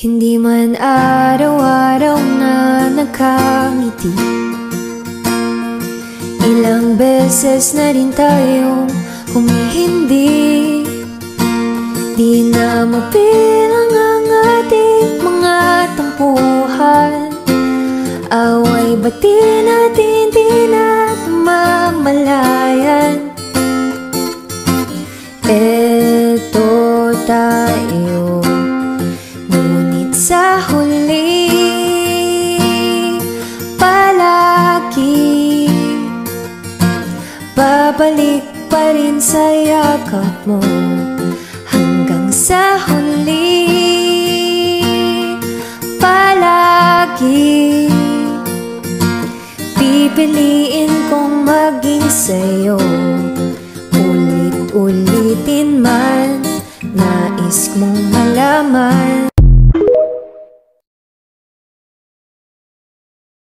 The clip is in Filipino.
Hindi man araw-araw na nakangiti, ilang beses na rin tayong humihindi. Di na mabilang ang ating mga tampuhan, away bati natin di na mamalayan. Eto tayo, ngunit sa huli palagi babalik pa rin sa yakap mo. Hanggang sa huli palagi pipiliin kong maging sa'yo. Ulit-ulitin man, nais mong malaman.